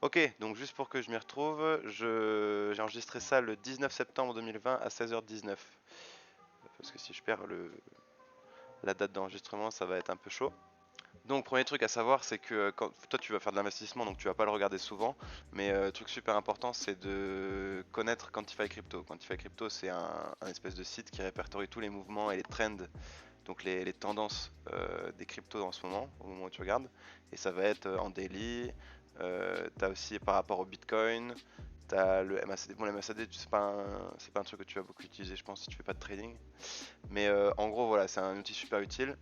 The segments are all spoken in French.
Ok, donc juste pour que je m'y retrouve, j'ai enregistré ça le 19 septembre 2020 à 16h19. Parce que si je perds la date d'enregistrement, ça va être un peu chaud. Donc premier truc à savoir, c'est que quand toi tu vas faire de l'investissement, donc tu vas pas le regarder souvent, mais truc super important, c'est de connaître Quantify Crypto. Quantify Crypto, c'est un espèce de site qui répertorie tous les mouvements et les trends, donc les tendances des cryptos en ce moment, au moment où tu regardes. Et ça va être en daily. T'as aussi par rapport au Bitcoin, t'as le MACD. Bon, le MACD, c'est pas un truc que tu vas beaucoup utiliser, je pense, si tu fais pas de trading. Mais en gros, voilà, c'est un outil super utile.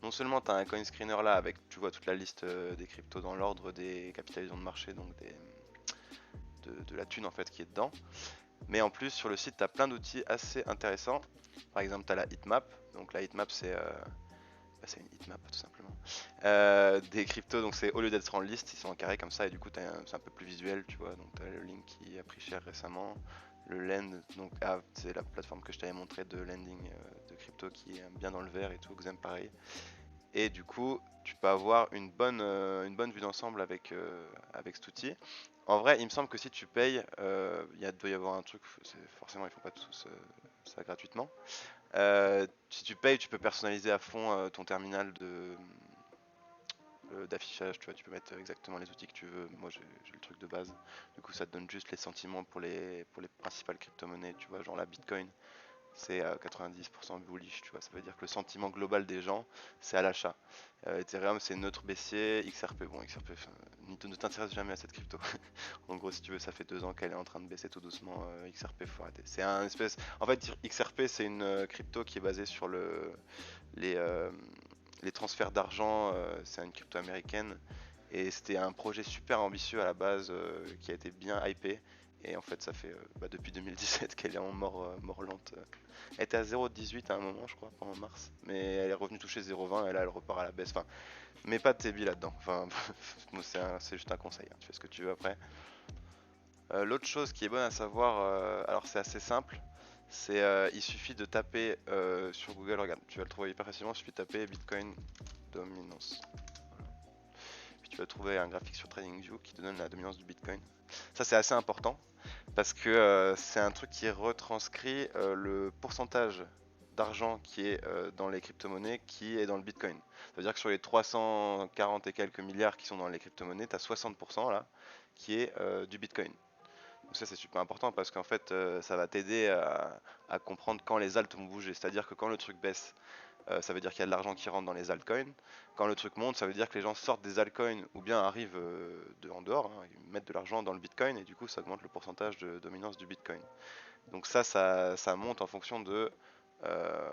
Non seulement tu as un coin screener là avec, tu vois, toute la liste des cryptos dans l'ordre des capitalisations de marché, donc de la thune en fait qui est dedans. Mais en plus sur le site tu as plein d'outils assez intéressants. Par exemple tu as la heatmap. Donc la heatmap c'est une heatmap tout simplement. Des cryptos, donc c'est au lieu d'être en liste, ils sont en carré comme ça et du coup c'est un peu plus visuel, tu vois. Donc tu as le link qui a pris cher récemment. Le Lend, donc c'est la plateforme que je t'avais montré de lending de crypto qui est bien dans le vert et tout, Xem pareil. Et du coup, tu peux avoir une bonne vue d'ensemble avec cet outil. En vrai, il me semble que si tu payes, doit y avoir un truc, forcément ils font pas tous ça gratuitement. Si tu payes, tu peux personnaliser à fond ton terminal d'affichage, tu vois, tu peux mettre exactement les outils que tu veux. Moi j'ai le truc de base. Du coup ça te donne juste les sentiments pour les principales crypto-monnaies, tu vois, genre la Bitcoin c'est 90% bullish, tu vois. Ça veut dire que le sentiment global des gens, c'est à l'achat. Ethereum, c'est neutre baissier. XRP, bon, XRP, ne t'intéresse jamais à cette crypto. En gros, si tu veux, ça fait 2 ans qu'elle est en train de baisser tout doucement. XRP, faut arrêter. C'est un espèce. En fait, XRP, c'est une crypto qui est basée sur les, euh, les transferts d'argent. C'est une crypto américaine. Et c'était un projet super ambitieux à la base qui a été bien hypé. Et en fait, ça fait depuis 2017 qu'elle est en mort lente. Elle était à 0,18 à un moment, je crois, pendant mars. Mais elle est revenue toucher 0,20 et là, elle repart à la baisse. Enfin, mais pas de TB là-dedans. Enfin, c'est juste un conseil. Hein. Tu fais ce que tu veux après. L'autre chose qui est bonne à savoir, alors c'est assez simple. C'est il suffit de taper sur Google, regarde, tu vas le trouver hyper facilement, il suffit de taper Bitcoin dominance. Puis tu vas trouver un graphique sur TradingView qui te donne la dominance du Bitcoin. Ça c'est assez important parce que c'est un truc qui retranscrit le pourcentage d'argent qui est dans les crypto-monnaies qui est dans le Bitcoin. Ça veut dire que sur les 340 et quelques milliards qui sont dans les crypto-monnaies, tu as 60% là qui est du Bitcoin. Donc ça c'est super important parce qu'en fait ça va t'aider à comprendre quand les alts vont bouger. C'est-à-dire que quand le truc baisse, ça veut dire qu'il y a de l'argent qui rentre dans les altcoins. Quand le truc monte, ça veut dire que les gens sortent des altcoins ou bien arrivent en dehors, hein, ils mettent de l'argent dans le Bitcoin et du coup ça augmente le pourcentage de dominance du Bitcoin. Donc ça monte en fonction de euh,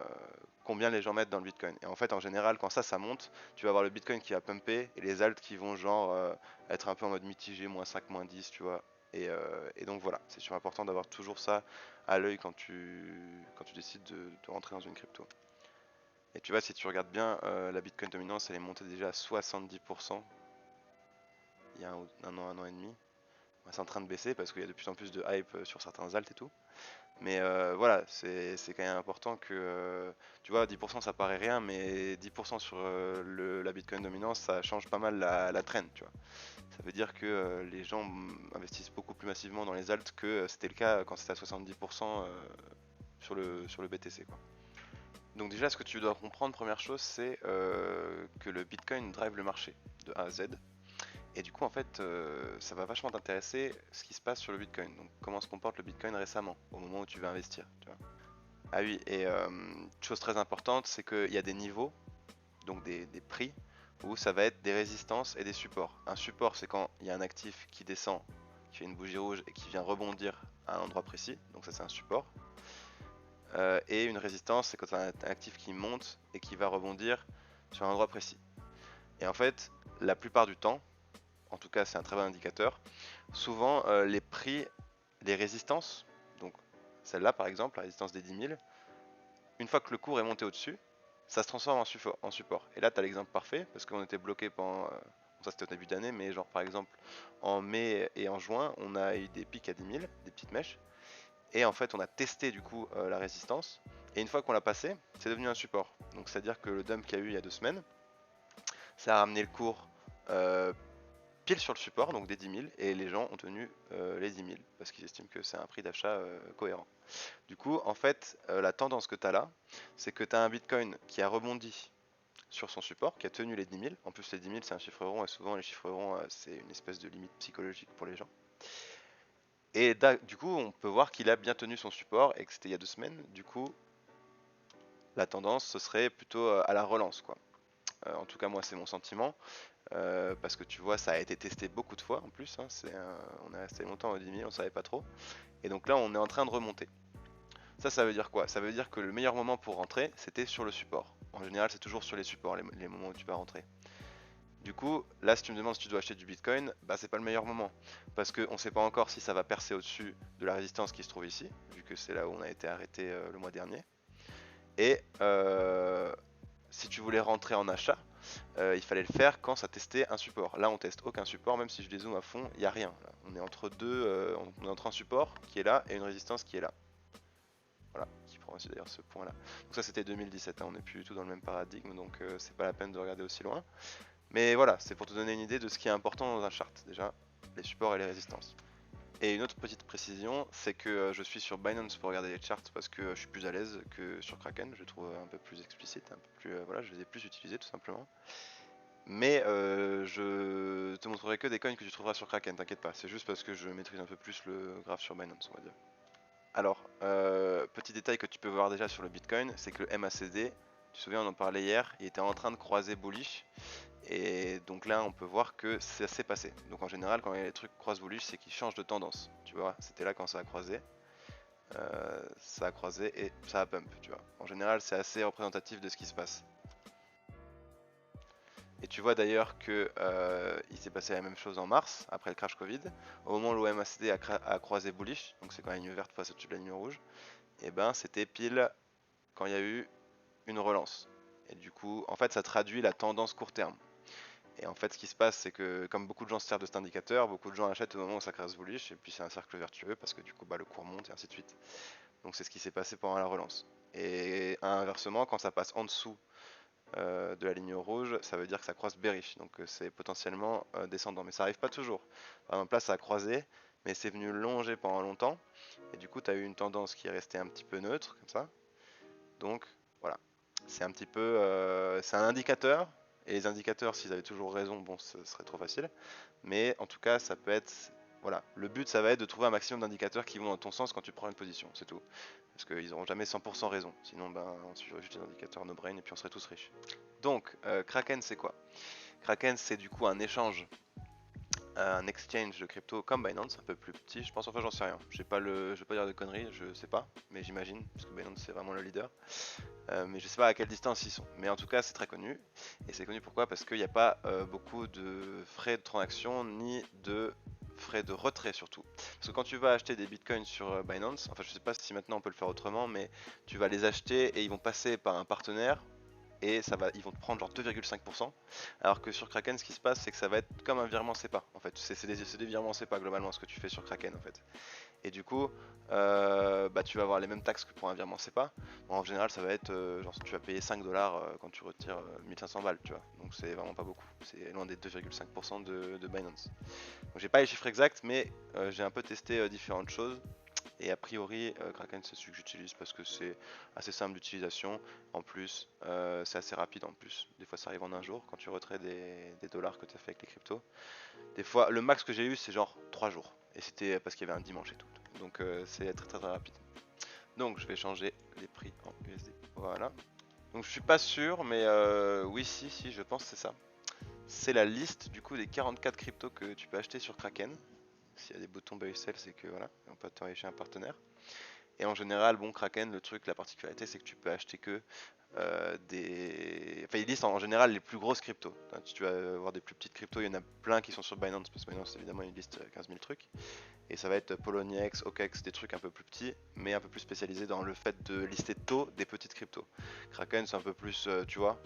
combien les gens mettent dans le Bitcoin. Et en fait en général quand ça monte, tu vas avoir le Bitcoin qui va pumper et les alts qui vont genre être un peu en mode mitigé, -5, -10, tu vois. Et donc voilà, c'est super important d'avoir toujours ça à l'œil quand tu décides de rentrer dans une crypto. Et tu vois, si tu regardes bien, la Bitcoin dominance, elle est montée déjà à 70% il y a un an et demi. C'est en train de baisser parce qu'il y a de plus en plus de hype sur certains alts et tout. Mais voilà, c'est quand même important que, tu vois, 10% ça paraît rien, mais 10% sur la Bitcoin dominance, ça change pas mal la trend, tu vois. Ça veut dire que les gens investissent beaucoup plus massivement dans les alts que c'était le cas quand c'était à 70% sur le BTC, quoi. Donc déjà, ce que tu dois comprendre, première chose, c'est que le Bitcoin drive le marché de A à Z. Et du coup, en fait, ça va vachement t'intéresser ce qui se passe sur le Bitcoin. Donc comment se comporte le Bitcoin récemment, au moment où tu vas investir. Tu vois. Ah oui, et chose très importante, c'est qu'il y a des niveaux, donc des prix, où ça va être des résistances et des supports. Un support, c'est quand il y a un actif qui descend, qui fait une bougie rouge et qui vient rebondir à un endroit précis. Donc ça, c'est un support. Et une résistance, c'est quand tu as un actif qui monte et qui va rebondir sur un endroit précis. Et en fait, la plupart du temps, en tout cas c'est un très bon indicateur, souvent les prix, les résistances, donc celle-là par exemple, la résistance des 10 000, une fois que le cours est monté au-dessus, ça se transforme en support. Et là tu as l'exemple parfait, parce qu'on était bloqué pendant... ça c'était au début d'année, mais genre par exemple en mai et en juin, on a eu des pics à 10 000, des petites mèches. Et en fait, on a testé du coup la résistance. Et une fois qu'on l'a passé, c'est devenu un support. Donc c'est-à-dire que le dump qu'il y a eu il y a 2 semaines, ça a ramené le cours euh, pile sur le support, donc des 10 000, et les gens ont tenu les 10 000 parce qu'ils estiment que c'est un prix d'achat cohérent. Du coup, en fait, la tendance que tu as là, c'est que tu as un Bitcoin qui a rebondi sur son support, qui a tenu les 10 000. En plus, les 10 000, c'est un chiffre rond, et souvent, les chiffres ronds, c'est une espèce de limite psychologique pour les gens. Et du coup, on peut voir qu'il a bien tenu son support et que c'était il y a 2 semaines. Du coup, la tendance, ce serait plutôt à la relance, quoi. En tout cas, moi, c'est mon sentiment. Parce que tu vois, ça a été testé beaucoup de fois en plus. Hein, on est resté longtemps au 10 000, on savait pas trop. Et donc là, on est en train de remonter. Ça veut dire quoi? Ça veut dire que le meilleur moment pour rentrer, c'était sur le support. En général, c'est toujours sur les supports, les moments où tu vas rentrer. Du coup, là, si tu me demandes si tu dois acheter du Bitcoin, bah c'est pas le meilleur moment. Parce qu'on sait pas encore si ça va percer au-dessus de la résistance qui se trouve ici, vu que c'est là où on a été arrêté le mois dernier. Et si tu voulais rentrer en achat, il fallait le faire quand ça testait un support. Là, on teste aucun support, même si je dézoome à fond, il n'y a rien. Là. On est entre on est entre un support qui est là et une résistance qui est là. Voilà, qui prend aussi d'ailleurs ce point là. Donc ça c'était 2017, hein, on n'est plus du tout dans le même paradigme, donc c'est pas la peine de regarder aussi loin. Mais voilà, c'est pour te donner une idée de ce qui est important dans un chart, déjà, les supports et les résistances. Et une autre petite précision, c'est que je suis sur Binance pour regarder les charts parce que je suis plus à l'aise que sur Kraken, je trouve un peu plus explicite, un peu plus, voilà, je les ai plus utilisés tout simplement. Mais je te montrerai que des coins que tu trouveras sur Kraken, t'inquiète pas, c'est juste parce que je maîtrise un peu plus le graphe sur Binance, on va dire. Alors, petit détail que tu peux voir déjà sur le Bitcoin, c'est que le MACD, tu te souviens, on en parlait hier, il était en train de croiser bullish. Et donc là, on peut voir que ça s'est passé. Donc en général, quand les trucs croisent bullish, c'est qu'ils changent de tendance. Tu vois, c'était là quand ça a croisé. Ça a croisé et ça a pump, tu vois. En général, c'est assez représentatif de ce qui se passe. Et tu vois d'ailleurs que il s'est passé la même chose en mars, après le crash Covid. Au moment où l'OMACD a croisé bullish, donc c'est quand la ligne verte passe au-dessus de la ligne rouge, et ben c'était pile quand il y a eu une relance. Et du coup, en fait, ça traduit la tendance court terme. Et en fait, ce qui se passe, c'est que comme beaucoup de gens se servent de cet indicateur, beaucoup de gens achètent au moment où ça crase bullish, et puis c'est un cercle vertueux parce que du coup, bah, le cours monte et ainsi de suite. Donc c'est ce qui s'est passé pendant la relance. Et inversement, quand ça passe en dessous de la ligne rouge, ça veut dire que ça croise bearish, donc c'est potentiellement descendant. Mais ça arrive pas toujours. Par exemple, là, ça a croisé, mais c'est venu longer pendant longtemps, et du coup, tu as eu une tendance qui est restée un petit peu neutre, comme ça. Donc voilà, c'est un petit peu, c'est un indicateur. Et les indicateurs, s'ils avaient toujours raison, bon, ce serait trop facile. Mais en tout cas, ça peut être, voilà, le but, ça va être de trouver un maximum d'indicateurs qui vont dans ton sens quand tu prends une position, c'est tout. Parce qu'ils n'auront jamais 100% raison. Sinon, ben, on suivrait juste les indicateurs no brain et puis on serait tous riches. Donc, Kraken, c'est quoi? Kraken, c'est du coup un échange, un exchange de crypto comme Binance, un peu plus petit, je pense. Enfin, j'en sais rien. Je vais pas dire de conneries, je sais pas, mais j'imagine, parce que Binance c'est vraiment le leader. Mais je sais pas à quelle distance ils sont. Mais en tout cas, c'est très connu. Et c'est connu pourquoi? Parce qu'il n'y a pas beaucoup de frais de transaction ni de frais de retrait surtout. Parce que quand tu vas acheter des bitcoins sur Binance, enfin je sais pas si maintenant on peut le faire autrement, mais tu vas les acheter et ils vont passer par un partenaire et ils vont te prendre genre 2,5%. Alors que sur Kraken, ce qui se passe, c'est que ça va être comme un virement SEPA. En fait, c'est des virements SEPA globalement ce que tu fais sur Kraken en fait. Et du coup, bah, tu vas avoir les mêmes taxes que pour un virement SEPA. Bon, en général, ça va être genre tu vas payer 5 dollars quand tu retires 1500 balles, tu vois. Donc c'est vraiment pas beaucoup. C'est loin des 2,5% de Binance. Donc j'ai pas les chiffres exacts, mais j'ai un peu testé différentes choses. Et a priori, Kraken, c'est celui que j'utilise parce que c'est assez simple d'utilisation. En plus, c'est assez rapide en plus. Des fois, ça arrive en un jour quand tu retraites des dollars que tu as fait avec les cryptos. Des fois, le max que j'ai eu, c'est genre 3 jours. Et c'était parce qu'il y avait un dimanche et tout. Donc, c'est très, très très rapide. Donc, je vais changer les prix en USD. Voilà. Donc, je suis pas sûr, mais oui, si, je pense que c'est ça. C'est la liste du coup des 44 cryptos que tu peux acheter sur Kraken. S'il y a des boutons buy sell, c'est que voilà, on peut t'envoyer chez un partenaire. Et en général, bon, Kraken, le truc, la particularité, c'est que tu peux acheter que Enfin, ils listent en général les plus grosses cryptos. Si tu vas avoir des plus petites cryptos, il y en a plein qui sont sur Binance, parce que Binance, évidemment, ils listent 15 000 trucs. Et ça va être Poloniex, OKEx, des trucs un peu plus petits, mais un peu plus spécialisés dans le fait de lister tôt des petites cryptos. Kraken, c'est un peu plus, tu vois,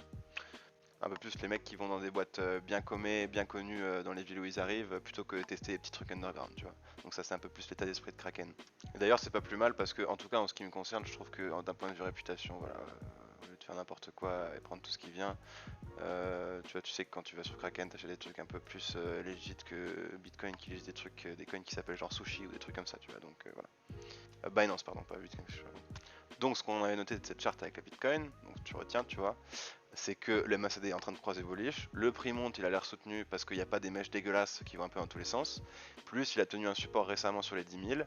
un peu plus les mecs qui vont dans des boîtes bien commées, bien connues dans les villes où ils arrivent, plutôt que tester des petits trucs underground, tu vois. Donc ça c'est un peu plus l'état d'esprit de Kraken. Et d'ailleurs c'est pas plus mal parce que en tout cas en ce qui me concerne, je trouve que d'un point de vue réputation, voilà, au lieu de faire n'importe quoi et prendre tout ce qui vient. Tu vois, tu sais que quand tu vas sur Kraken, t'achètes des trucs un peu plus legit que Bitcoin qui utilise des trucs, des coins qui s'appellent genre Sushi ou des trucs comme ça, tu vois. Donc voilà. Binance, pardon, pas Bitcoin. Donc ce qu'on avait noté de cette charte avec la Bitcoin, donc tu retiens, tu vois, c'est que le MACD est en train de croiser bullish, le prix monte, il a l'air soutenu parce qu'il n'y a pas des mèches dégueulasses qui vont un peu dans tous les sens, plus il a tenu un support récemment sur les 10 000,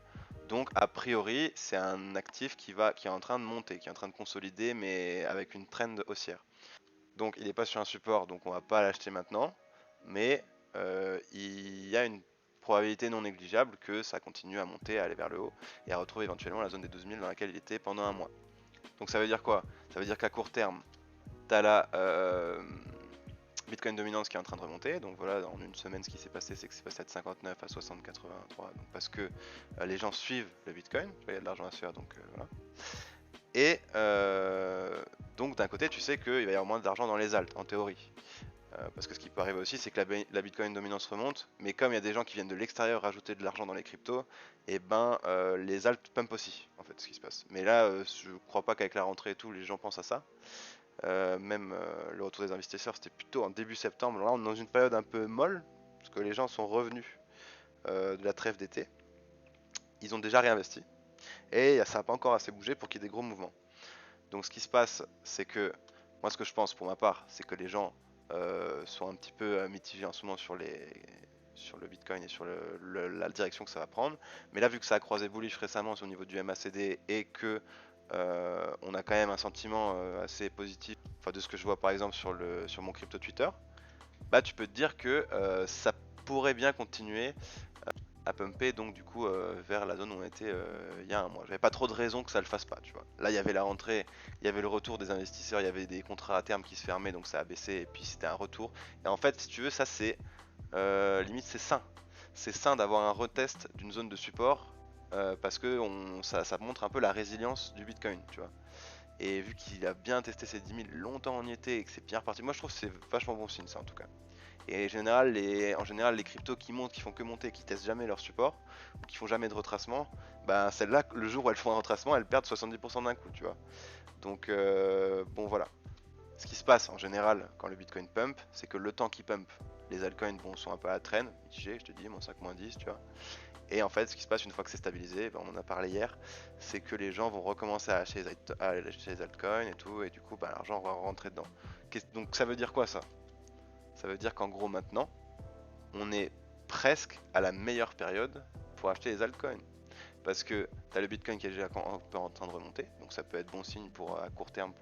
donc a priori c'est un actif qui est en train de monter, qui est en train de consolider mais avec une trend haussière. Donc il n'est pas sur un support, donc on va pas l'acheter maintenant, mais il y a une probabilité non négligeable que ça continue à monter, à aller vers le haut et à retrouver éventuellement la zone des 12 000 dans laquelle il était pendant un mois. Donc ça veut dire quoi? Ça veut dire qu'à court terme, tu as la Bitcoin dominance qui est en train de remonter. Donc voilà, en une semaine, ce qui s'est passé, c'est que c'est passé de 59 à 60,83. Donc parce que les gens suivent le Bitcoin, il y a de l'argent à se faire, donc voilà. Et donc d'un côté, tu sais qu'il va y avoir moins d'argent dans les alts, en théorie. Parce que ce qui peut arriver aussi, c'est que la Bitcoin dominance remonte, mais comme il y a des gens qui viennent de l'extérieur rajouter de l'argent dans les cryptos, et ben les alts pump aussi, en fait, ce qui se passe. Mais là, je crois pas qu'avec la rentrée et tout, les gens pensent à ça. Même le retour des investisseurs, c'était plutôt en début septembre. Là, on est dans une période un peu molle, parce que les gens sont revenus de la trêve d'été. Ils ont déjà réinvesti, et ça n'a pas encore assez bougé pour qu'il y ait des gros mouvements. Donc ce qui se passe, c'est que, moi ce que je pense pour ma part, c'est que les gens sont un petit peu mitigés en ce moment sur le Bitcoin et sur la direction que ça va prendre. Mais là, vu que ça a croisé bullish récemment au niveau du MACD et que on a quand même un sentiment assez positif, enfin de ce que je vois par exemple sur mon crypto Twitter, bah tu peux te dire que ça pourrait bien continuer à pumper donc du coup vers la zone où on était il y a un mois. J'avais pas trop de raisons que ça le fasse pas, tu vois. Là il y avait la rentrée, il y avait le retour des investisseurs, il y avait des contrats à terme qui se fermaient donc ça a baissé et puis c'était un retour. Et en fait si tu veux ça c'est limite c'est sain. C'est sain d'avoir un retest d'une zone de support parce que ça montre un peu la résilience du Bitcoin, tu vois. Et vu qu'il a bien testé ses 10 000, longtemps en y était et que c'est bien reparti, moi je trouve que c'est vachement bon signe ça en tout cas. Et en général, les cryptos qui montent, qui font que monter, qui testent jamais leur support, ou qui font jamais de retracement, bah celles-là, le jour où elles font un retracement, elles perdent 70% d'un coup, tu vois. Donc bon voilà. Ce qui se passe en général quand le Bitcoin pump, c'est que le temps qu'il pump, les altcoins bon, sont un peu à la traîne, mitigé, je te dis, moins 5, moins 10, tu vois. Et en fait, ce qui se passe une fois que c'est stabilisé, bah, on en a parlé hier, c'est que les gens vont recommencer à acheter les altcoins et tout, et du coup, bah, l'argent va rentrer dedans. Donc ça veut dire quoi ça? Ça veut dire qu'en gros maintenant, on est presque à la meilleure période pour acheter les altcoins. Parce que tu as le Bitcoin qui est déjà un peu en train de remonter, donc ça peut être bon signe pour à court terme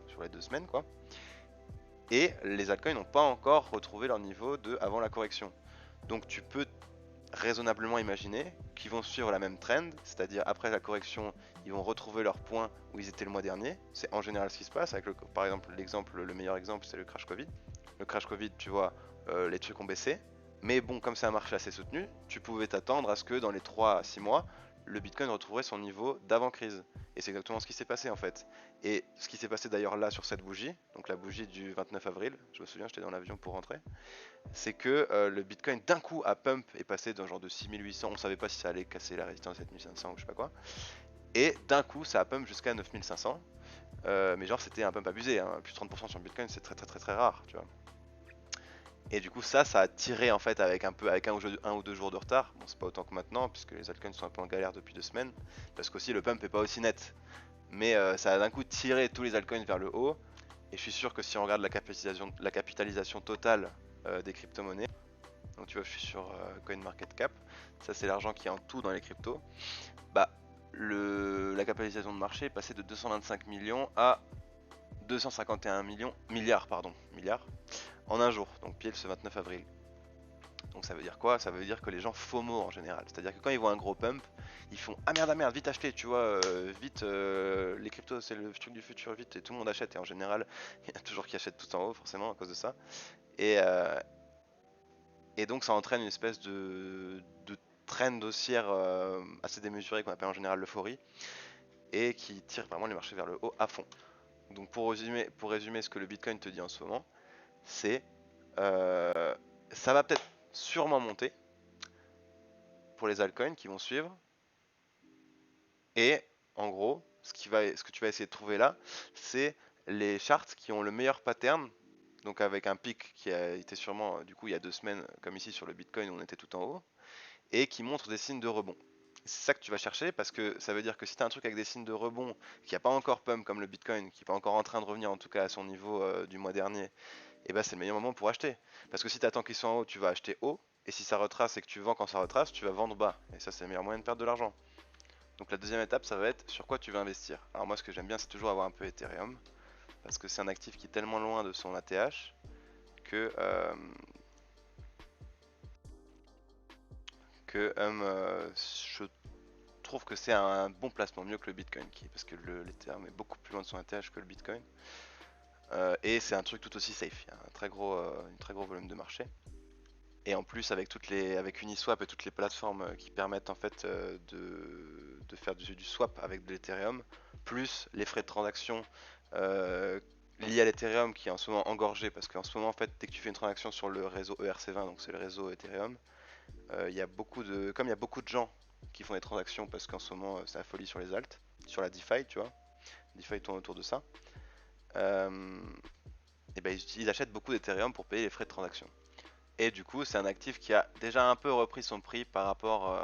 sur les 2 semaines quoi. Et les altcoins n'ont pas encore retrouvé leur niveau de avant la correction. Donc tu peux raisonnablement imaginer qu'ils vont suivre la même trend, c'est-à-dire après la correction, ils vont retrouver leur point où ils étaient le mois dernier. C'est en général ce qui se passe. Par exemple, le meilleur exemple, c'est le crash Covid. Le crash Covid, tu vois, les trucs ont baissé. Mais bon, comme c'est un marché assez soutenu, tu pouvais t'attendre à ce que dans les 3 à 6 mois, le Bitcoin retrouverait son niveau d'avant-crise. Et c'est exactement ce qui s'est passé en fait. Et ce qui s'est passé d'ailleurs là sur cette bougie, donc la bougie du 29 avril, je me souviens, j'étais dans l'avion pour rentrer, c'est que le Bitcoin d'un coup à pump est passé d'un genre de 6800, on savait pas si ça allait casser la résistance 7500 ou je sais pas quoi, et d'un coup ça a pump jusqu'à 9500, mais genre c'était un pump abusé, hein. Plus de 30% sur le Bitcoin c'est très très très très rare, tu vois. Et du coup ça a tiré en fait avec un ou deux jours de retard, bon c'est pas autant que maintenant puisque les altcoins sont un peu en galère depuis 2 semaines, parce qu'aussi le pump est pas aussi net, mais ça a d'un coup tiré tous les altcoins vers le haut, et je suis sûr que si on regarde la capitalisation totale des crypto-monnaies, donc tu vois, je suis sur CoinMarketCap. Ça, c'est l'argent qui est en tout dans les cryptos. Bah, la capitalisation de marché est passée de 225 millions à 251 milliards, milliards, en un jour, donc pile ce 29 avril. Donc ça veut dire quoi? Ça veut dire que les gens FOMO en général. C'est-à-dire que quand ils voient un gros pump, ils font ah merde, vite acheter, tu vois, vite, les cryptos c'est le truc du futur, vite, et tout le monde achète. Et en général, il y a toujours qui achètent tout en haut, forcément, à cause de ça. Et, Et donc ça entraîne une espèce de trend haussière assez démesurée qu'on appelle en général l'euphorie et qui tire vraiment les marchés vers le haut à fond. Donc pour résumer ce que le Bitcoin te dit en ce moment, c'est ça va peut-être sûrement monter pour les altcoins qui vont suivre. Et en gros, ce que tu vas essayer de trouver là, c'est les charts qui ont le meilleur pattern, donc avec un pic qui a été sûrement du coup il y a 2 semaines, comme ici sur le Bitcoin où on était tout en haut, et qui montre des signes de rebond. C'est ça que tu vas chercher parce que ça veut dire que si tu as un truc avec des signes de rebond qui n'a pas encore pump comme le Bitcoin, qui n'est pas encore en train de revenir en tout cas à son niveau du mois dernier, et ben c'est le meilleur moment pour acheter. Parce que si tu attends qu'ils soient en haut, tu vas acheter haut, et si ça retrace et que tu vends quand ça retrace, tu vas vendre bas. Et ça, c'est le meilleur moyen de perdre de l'argent. Donc la deuxième étape, ça va être sur quoi tu vas investir. Alors moi, ce que j'aime bien, c'est toujours avoir un peu Ethereum, parce que c'est un actif qui est tellement loin de son ATH que, je trouve que c'est un bon placement, mieux que le Bitcoin, parce que l'Ethereum est beaucoup plus loin de son ATH que le Bitcoin. Et c'est un truc tout aussi safe, il y a un très gros volume de marché. Et en plus avec Uniswap et toutes les plateformes qui permettent en fait de faire du swap avec de l'Ethereum, plus les frais de transaction liés à l'Ethereum qui est en ce moment engorgé parce qu'en ce moment en fait dès que tu fais une transaction sur le réseau ERC20, donc c'est le réseau Ethereum, comme il y a beaucoup de gens qui font des transactions parce qu'en ce moment c'est la folie sur les alts, sur la DeFi, tu vois, DeFi tourne autour de ça, euh, et ben ils achètent beaucoup d'Ethereum pour payer les frais de transaction. Et du coup, c'est un actif qui a déjà un peu repris son prix par rapport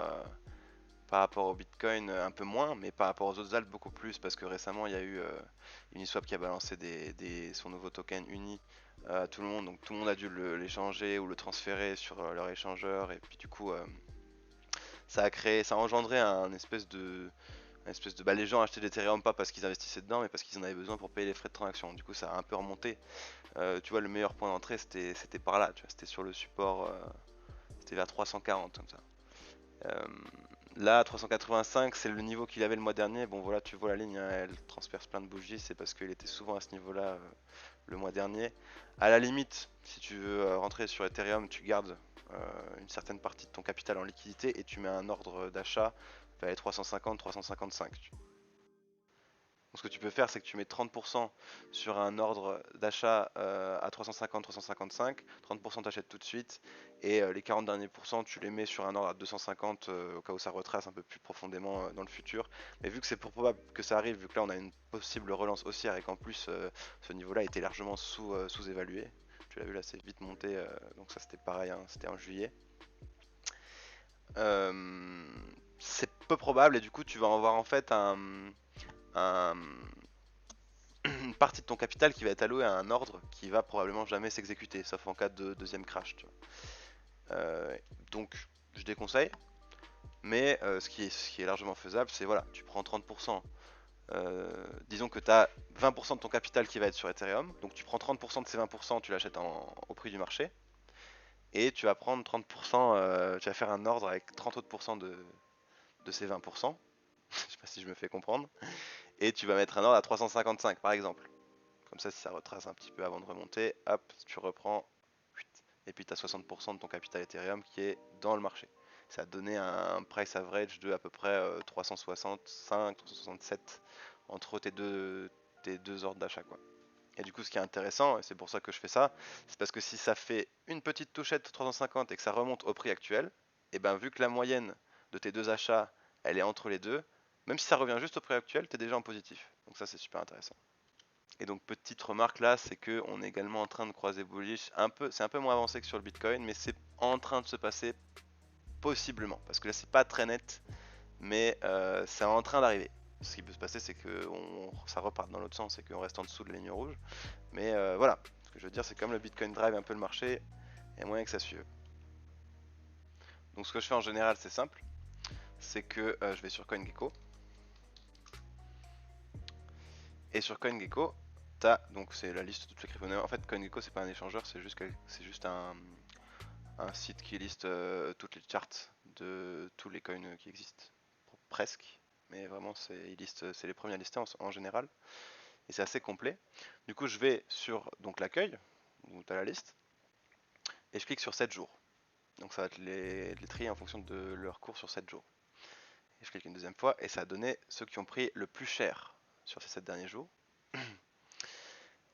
au Bitcoin, un peu moins, mais par rapport aux autres alts beaucoup plus, parce que récemment il y a eu Uniswap qui a balancé son nouveau token Uni à tout le monde, donc tout le monde a dû l'échanger ou le transférer sur leur échangeur, et puis du coup ça a engendré bah, les gens achetaient de l'Ethereum pas parce qu'ils investissaient dedans, mais parce qu'ils en avaient besoin pour payer les frais de transaction. Du coup, ça a un peu remonté. Tu vois, le meilleur point d'entrée c'était par là, tu vois, c'était sur le support. C'était vers 340 comme ça. Euh, Là, 385, c'est le niveau qu'il avait le mois dernier. Bon, voilà, tu vois la ligne, hein, elle transperce plein de bougies. C'est parce qu'il était souvent à ce niveau-là le mois dernier. À la limite, si tu veux rentrer sur Ethereum, tu gardes une certaine partie de ton capital en liquidité et tu mets un ordre d'achat vers les 350, 355. Donc ce que tu peux faire, c'est que tu mets 30% sur un ordre d'achat à 350, 355, 30% t'achètes tout de suite, et les 40 derniers pourcents, tu les mets sur un ordre à 250 au cas où ça retrace un peu plus profondément dans le futur. Mais vu que c'est pour probable que ça arrive, vu que là on a une possible relance haussière et qu'en plus ce niveau-là était largement sous-évalué, tu l'as vu là, c'est vite monté, donc ça c'était pareil, hein, c'était en juillet. Euh, c'est peu probable et du coup tu vas avoir en fait un, une partie de ton capital qui va être allouée à un ordre qui va probablement jamais s'exécuter, sauf en cas de deuxième crash. Tu vois. Donc je déconseille, mais ce qui est largement faisable, c'est voilà, tu prends 30%. Disons que tu as 20% de ton capital qui va être sur Ethereum, donc tu prends 30% de ces 20%, tu l'achètes au prix du marché, et tu vas prendre 30%, tu vas faire un ordre avec 30 autres pourcents de ces 20%, je sais pas si je me fais comprendre, et tu vas mettre un ordre à 355 par exemple. Comme ça, si ça retrace un petit peu avant de remonter, hop, tu reprends. Et puis tu as 60% de ton capital Ethereum qui est dans le marché. Ça a donné un price average de à peu près 365, 367 entre tes deux ordres d'achat, quoi. Et du coup, ce qui est intéressant, et c'est pour ça que je fais ça, c'est parce que si ça fait une petite touchette 350 et que ça remonte au prix actuel, et ben vu que la moyenne de tes deux achats, elle est entre les deux, même si ça revient juste au prix actuel, tu es déjà en positif. Donc ça, c'est super intéressant. Et donc petite remarque là, c'est que on est également en train de croiser bullish c'est un peu moins avancé que sur le Bitcoin, mais c'est en train de se passer possiblement, parce que là c'est pas très net, mais c'est en train d'arriver. Ce qui peut se passer, c'est que ça reparte dans l'autre sens et qu'on reste en dessous de la ligne rouge. Mais voilà, ce que je veux dire, c'est comme le Bitcoin drive un peu le marché, il y a moyen que ça suive. Donc ce que je fais en général, c'est simple, c'est que je vais sur CoinGecko, et sur CoinGecko, donc c'est la liste de toutes les crypto-monnaies. En fait, CoinGecko c'est pas un échangeur, c'est juste un site qui liste toutes les charts de tous les coins qui existent, presque, mais vraiment c'est les premiers à lister en général, et c'est assez complet. Du coup je vais sur donc l'accueil, où tu as la liste, et je clique sur 7 jours. Donc ça va être les trier en fonction de leur cours sur 7 jours. Et je clique une deuxième fois, et ça a donné ceux qui ont pris le plus cher sur ces 7 derniers jours.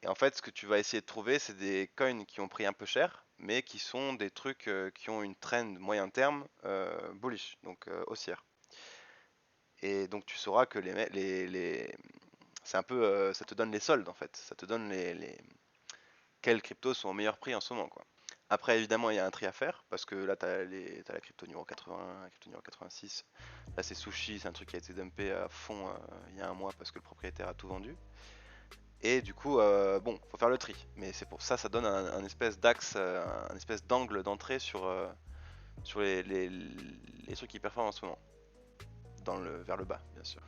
Et en fait, ce que tu vas essayer de trouver, c'est des coins qui ont pris un peu cher, mais qui sont des trucs qui ont une trend moyen terme bullish, donc haussière. Et donc tu sauras que C'est un peu, ça te donne les soldes en fait, ça te donne quelles cryptos sont au meilleur prix en ce moment quoi. Après évidemment il y a un tri à faire parce que là t'as la crypto numéro 81, la crypto numéro 86. Là c'est Sushi, c'est un truc qui a été dumpé à fond il y a un mois parce que le propriétaire a tout vendu. Et du coup bon faut faire le tri. Mais c'est pour ça ça donne un espèce d'axe, un espèce d'angle d'entrée sur les trucs qui performent en ce moment. Vers le bas bien sûr.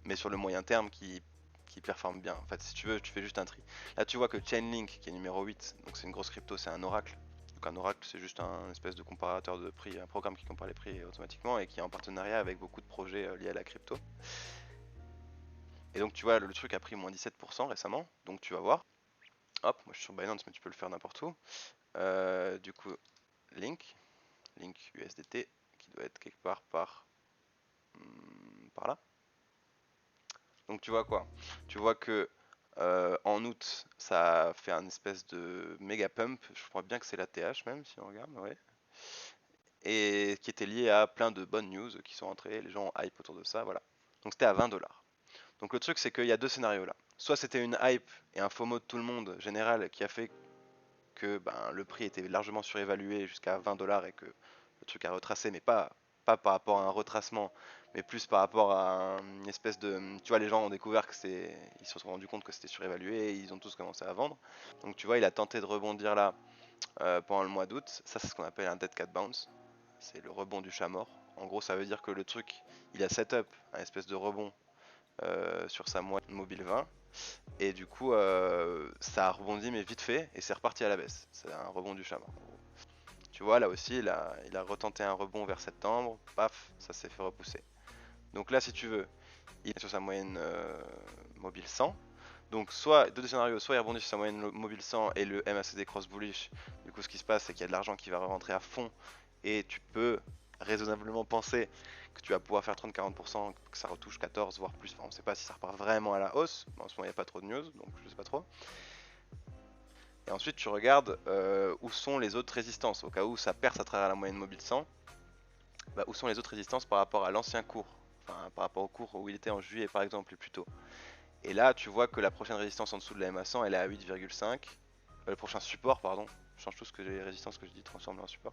Mais sur le moyen terme qui performe bien. En fait, si tu veux, tu fais juste un tri. Là, tu vois que Chainlink, qui est numéro 8, donc c'est une grosse crypto, c'est un oracle. Donc un oracle, c'est juste un espèce de comparateur de prix, un programme qui compare les prix automatiquement et qui est en partenariat avec beaucoup de projets liés à la crypto. Et donc tu vois, le truc a pris moins 17% récemment, donc tu vas voir. Hop, moi je suis sur Binance, mais tu peux le faire n'importe où. Du coup, Link USDT, qui doit être quelque part par là. Donc tu vois quoi? Tu vois que en août, ça a fait un espèce de méga pump. Je crois bien que c'est la TH même, si on regarde, ouais. Et qui était lié à plein de bonnes news qui sont entrées. Les gens ont hype autour de ça, voilà. Donc c'était à 20 $. Donc le truc, c'est qu'il y a deux scénarios là. Soit c'était une hype et un FOMO de tout le monde général qui a fait que ben, le prix était largement surévalué jusqu'à 20 $ et que le truc a retracé, mais pas par rapport à un retracement, mais plus par rapport à une espèce de... Tu vois, les gens ont découvert que c'est... Ils se sont rendus compte que c'était surévalué et ils ont tous commencé à vendre. Donc tu vois, il a tenté de rebondir là pendant le mois d'août. Ça, c'est ce qu'on appelle un dead cat bounce. C'est le rebond du chat mort. En gros, ça veut dire que le truc, il a set up un espèce de rebond sur sa moyenne mobile 20. Et du coup, ça a rebondi, mais vite fait, et c'est reparti à la baisse. C'est un rebond du chat mort. Tu vois, là aussi, il a retenté un rebond vers septembre, paf, ça s'est fait repousser. Donc là, si tu veux, il est sur sa moyenne mobile 100. Donc soit, deux scénarios, soit il rebondit sur sa moyenne mobile 100 et le MACD cross bullish. Du coup, ce qui se passe, c'est qu'il y a de l'argent qui va rentrer à fond et tu peux raisonnablement penser que tu vas pouvoir faire 30-40%, que ça retouche 14 voire plus. Enfin, on ne sait pas si ça repart vraiment à la hausse. En ce moment, il n'y a pas trop de news, donc je ne sais pas trop. Et ensuite, tu regardes où sont les autres résistances. Au cas où ça perce à travers la moyenne mobile 100, bah, où sont les autres résistances par rapport à l'ancien cours. Enfin, par rapport au cours où il était en juillet, par exemple, et plus tôt. Et là, tu vois que la prochaine résistance en dessous de la MA100, elle est à 8,5. Le prochain support, pardon. Je change tout ce que les résistances que je dis, transforme en support.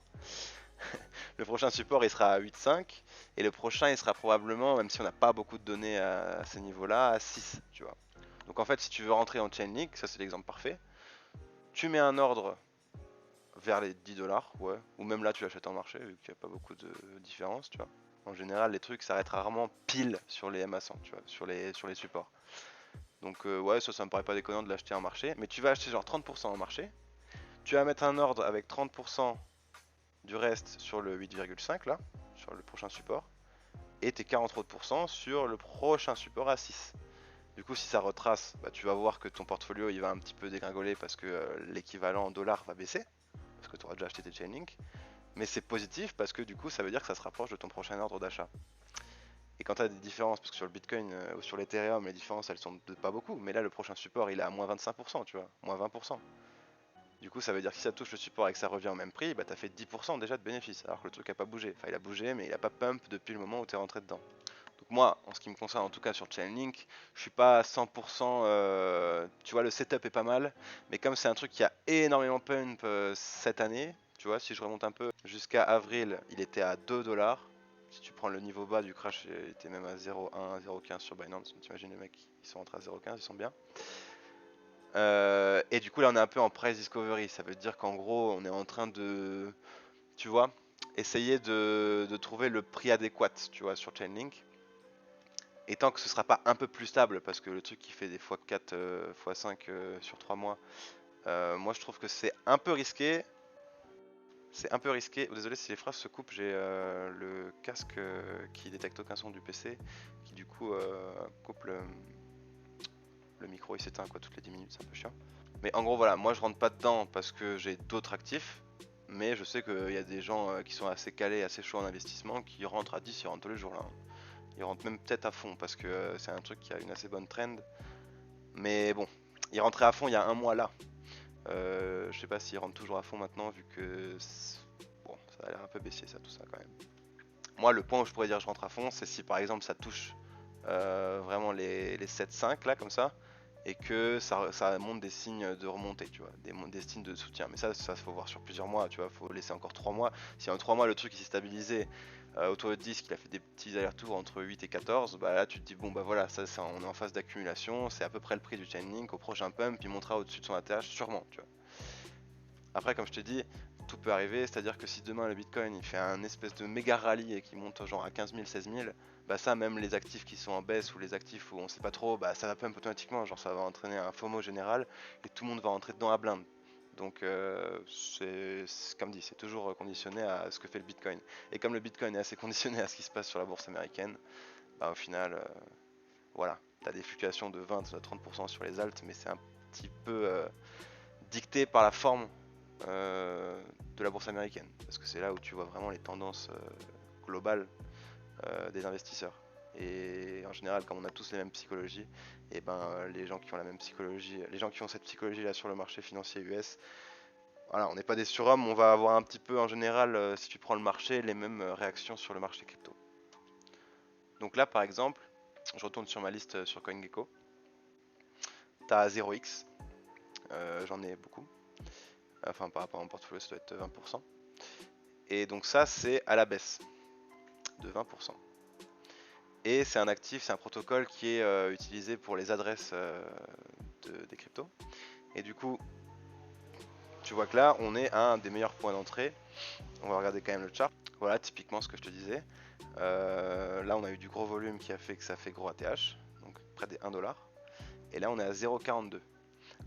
Le prochain support, il sera à 8,5. Et le prochain, il sera probablement, même si on n'a pas beaucoup de données à ces niveaux-là, à 6, tu vois. Donc en fait, si tu veux rentrer en Chainlink, ça c'est l'exemple parfait. Tu mets un ordre vers les 10 $, ouais. Ou même là, tu l'achètes en marché, vu qu'il n'y a pas beaucoup de différence, tu vois. En général, les trucs s'arrêtent rarement pile sur les MA100, tu vois, sur les supports. Donc ouais, ça me paraît pas déconnant de l'acheter en marché. Mais tu vas acheter genre 30% en marché. Tu vas mettre un ordre avec 30% du reste sur le 8,5 là, sur le prochain support. Et tes 40 autres % sur le prochain support à 6. Du coup, si ça retrace, bah, tu vas voir que ton portfolio il va un petit peu dégringoler parce que l'équivalent en dollars va baisser. Parce que tu auras déjà acheté tes Chainlink. Mais c'est positif parce que du coup, ça veut dire que ça se rapproche de ton prochain ordre d'achat. Et quand tu as des différences, parce que sur le Bitcoin ou sur l'Ethereum, les différences elles sont de pas beaucoup, mais là le prochain support il est à moins 25%, tu vois, moins 20%. Du coup, ça veut dire que si ça touche le support et que ça revient au même prix, bah t'as fait 10% déjà de bénéfice, alors que le truc a pas bougé. Enfin, il a bougé, mais il a pas pump depuis le moment où t'es rentré dedans. Donc, moi, en ce qui me concerne, en tout cas sur Chainlink, je suis pas à 100%. Tu vois, le setup est pas mal, mais comme c'est un truc qui a énormément pump cette année, tu vois, si je remonte un peu jusqu'à avril, il était à 2 $. Si tu prends le niveau bas du crash, il était même à 0,1, 0,15 sur Binance. T'imagines les mecs, ils sont rentrés à 0,15, ils sont bien. Et du coup, là, on est un peu en price discovery. Ça veut dire qu'en gros, on est en train de, tu vois, essayer de trouver le prix adéquat, tu vois, sur Chainlink. Et tant que ce sera pas un peu plus stable, parce que le truc qui fait des x4, x5 sur 3 mois, moi je trouve que c'est un peu risqué. C'est un peu risqué. Oh, désolé si les phrases se coupent, j'ai le casque qui détecte aucun son du PC, qui du coup coupe le micro, il s'éteint quoi toutes les 10 minutes, c'est un peu chiant. Mais en gros voilà, moi je rentre pas dedans parce que j'ai d'autres actifs, mais je sais qu'il y a des gens qui sont assez calés, assez chauds en investissement, qui rentrent à 10, ils rentrent tous les jours là. Ils rentrent même peut-être à fond parce que c'est un truc qui a une assez bonne trend. Mais bon, ils rentraient à fond il y a un mois là. Je sais pas s'ils rentrent toujours à fond maintenant vu que bon, ça a l'air un peu baissier ça tout ça quand même. Moi le point où je pourrais dire je rentre à fond c'est si par exemple ça touche vraiment les 7-5 là comme ça, et que ça montre des signes de remontée, tu vois, des signes de soutien. Mais ça faut voir sur plusieurs mois, tu vois, faut laisser encore 3 mois. Si en 3 mois le truc il s'est stabilisé autour de 10, qu'il a fait des petits allers-retours entre 8 et 14, bah là tu te dis bon bah voilà, ça on est en phase d'accumulation, c'est à peu près le prix du Chainlink, au prochain pump il montera au-dessus de son ATH sûrement, tu vois. Après, comme je t'ai dit, tout peut arriver, c'est-à-dire que si demain le Bitcoin il fait un espèce de méga rallye et qu'il monte genre à 15 000, 16 000, bah ça, même les actifs qui sont en baisse ou les actifs où on sait pas trop, bah ça va pump automatiquement, genre ça va entraîner un FOMO général et tout le monde va rentrer dedans à blinde. Donc comme dit, c'est toujours conditionné à ce que fait le Bitcoin. Et comme le Bitcoin est assez conditionné à ce qui se passe sur la bourse américaine, bah au final, voilà, t'as des fluctuations de 20 à 30% sur les alts, mais c'est un petit peu dicté par la forme de la bourse américaine, parce que c'est là où tu vois vraiment les tendances globales des investisseurs. Et en général, comme on a tous les mêmes psychologies, et ben les gens qui ont la même psychologie, les gens qui ont cette psychologie là sur le marché financier US, voilà, on n'est pas des surhommes, on va avoir un petit peu en général, si tu prends le marché, les mêmes réactions sur le marché crypto. Donc là, par exemple, je retourne sur ma liste sur CoinGecko. T'as 0x, j'en ai beaucoup. Enfin, par rapport à mon portfolio, ça doit être 20%. Et donc ça, c'est à la baisse de 20%. Et c'est un actif, c'est un protocole qui est utilisé pour les adresses des cryptos. Et du coup, tu vois que là, on est à un des meilleurs points d'entrée. On va regarder quand même le chart. Voilà, typiquement ce que je te disais. Là, on a eu du gros volume qui a fait que ça fait gros ATH, donc près des 1$. Et là, on est à 0,42.